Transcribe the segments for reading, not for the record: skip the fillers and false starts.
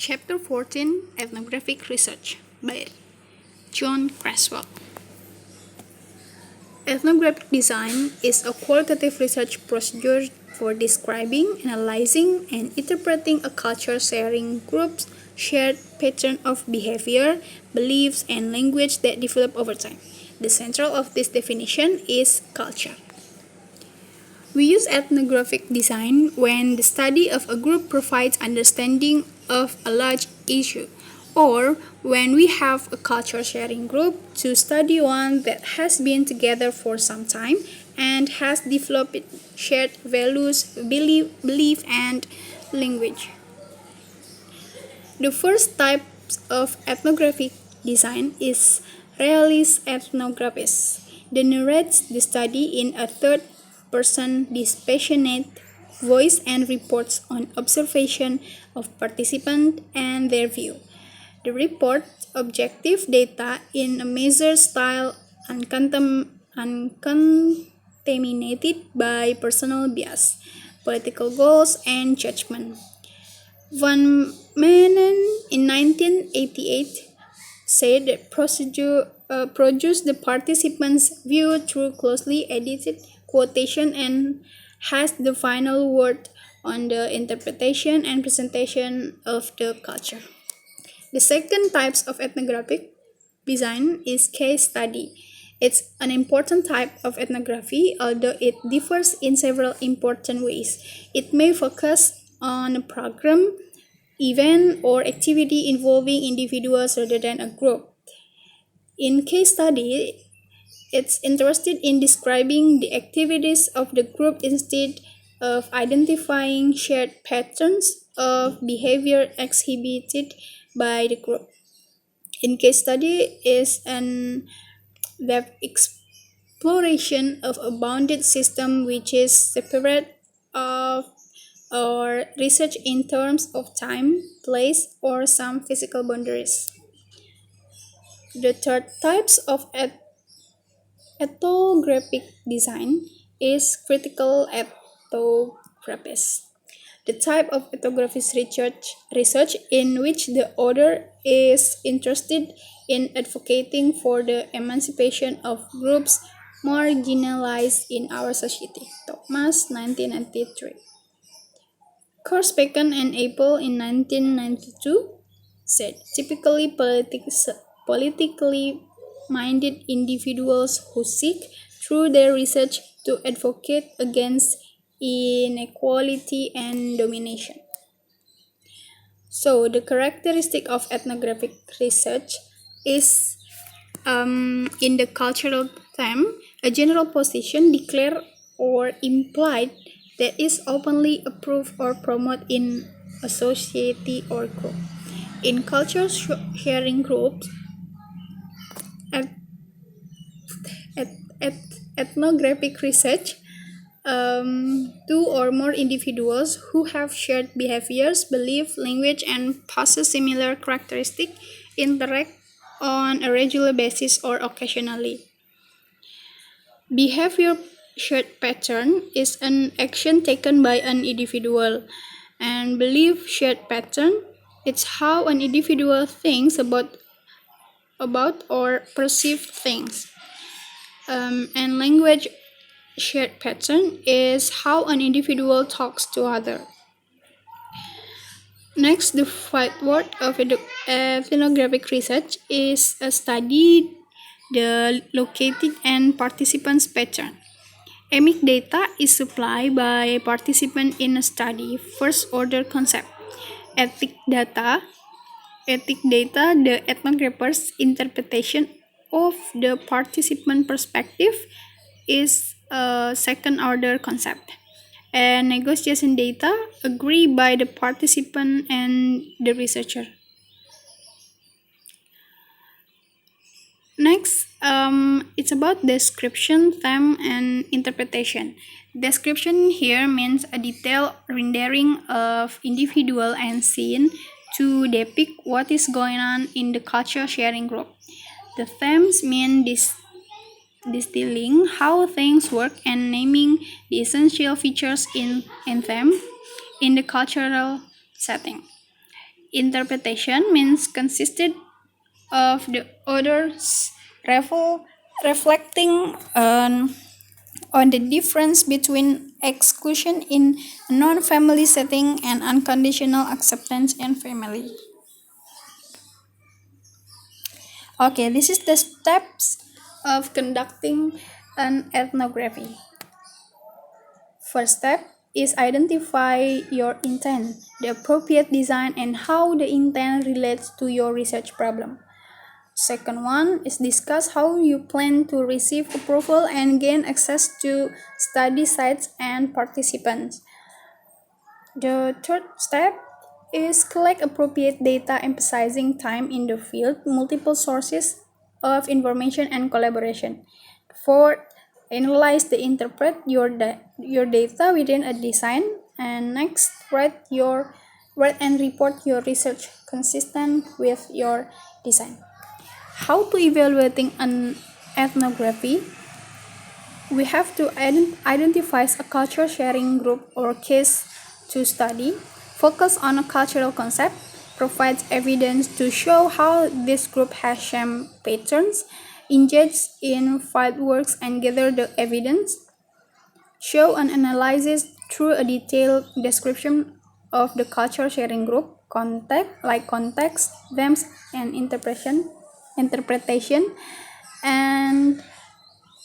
Chapter 14 Ethnographic Research by John Creswell. Ethnographic design is a qualitative research procedure for describing, analyzing, and interpreting a culture sharing group's shared pattern of behavior, beliefs, and language that develop over time. The central of this definition is culture. We use ethnographic design when the study of a group provides understanding of a large issue, or when we have a culture sharing group to study one that has been together for some time and has developed shared values, belief, and language. The first type of ethnographic design is realist ethnography, that narrates the study in a third person dispassionate voice and reports on observation of participants and their view. The report objective data in a measured style uncontaminated by personal bias, political goals, and judgment. Van Manen in 1988 said that produced the participants' view through closely edited quotation and has the final word on the interpretation and presentation of the culture. The second type of ethnographic design is case study. It's an important type of ethnography, although it differs in several important ways. It may focus on a program, event, or activity involving individuals rather than a group. In case study, it's interested in describing the activities of the group instead of identifying shared patterns of behavior exhibited by the group. In case study is an depth exploration of a bounded system which is separate of or research in terms of time, place, or some physical boundaries. The third types of ethnographic design is critical ethnography, the type of ethnographic research in which the author is interested in advocating for the emancipation of groups marginalized in our society. Thomas, 1993. Korsbecken and Apple in 1992 said typically politically minded individuals who seek through their research to advocate against inequality and domination. So the characteristic of ethnographic research is in the cultural theme, a general position declared or implied that is openly approved or promoted in a society or group. In culture sharing groups, ethnographic research, two or more individuals who have shared behaviors, belief, language, and possess similar characteristics interact on a regular basis or occasionally. Behavior shared pattern is an action taken by an individual, and belief shared pattern it's how an individual thinks about or perceive things. And language shared pattern is how an individual talks to others. Next, the framework of ethnographic research is a study the located and participants' pattern. Emic data is supplied by a participant in a study, first-order concept. Ethic data, the ethnographer's interpretation of the participant perspective is a second-order concept. And negotiation data agreed by the participant and the researcher. Next, it's about description, theme, and interpretation. Description here means a detailed rendering of individual and scene to depict what is going on in the culture sharing group. The themes mean distilling how things work and naming the essential features in them in the cultural setting. Interpretation means consisted of the authors reflecting on the difference between exclusion in a non-family setting and unconditional acceptance in family. Okay, this is the steps of conducting an ethnography. First step is identify your intent, the appropriate design, and how the intent relates to your research problem. Second one is discuss how you plan to receive approval and gain access to study sites and participants. The third step is collect appropriate data emphasizing time in the field, multiple sources of information, and collaboration. Fourth, analyze the interpret your data within a design. And next, write and report your research consistent with your design. How to evaluating an ethnography? We have to identify a culture sharing group or case to study, focus on a cultural concept, provides evidence to show how this group has shaped patterns, engage in fieldworks and gather the evidence, show an analysis through a detailed description of the culture sharing group, context, themes, and interpretation, and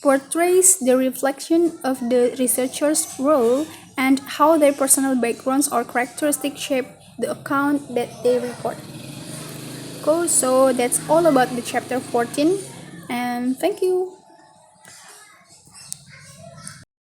portrays the reflection of the researcher's role and how their personal backgrounds or characteristics shape the account that they report. Cool, so that's all about the chapter 14, and thank you.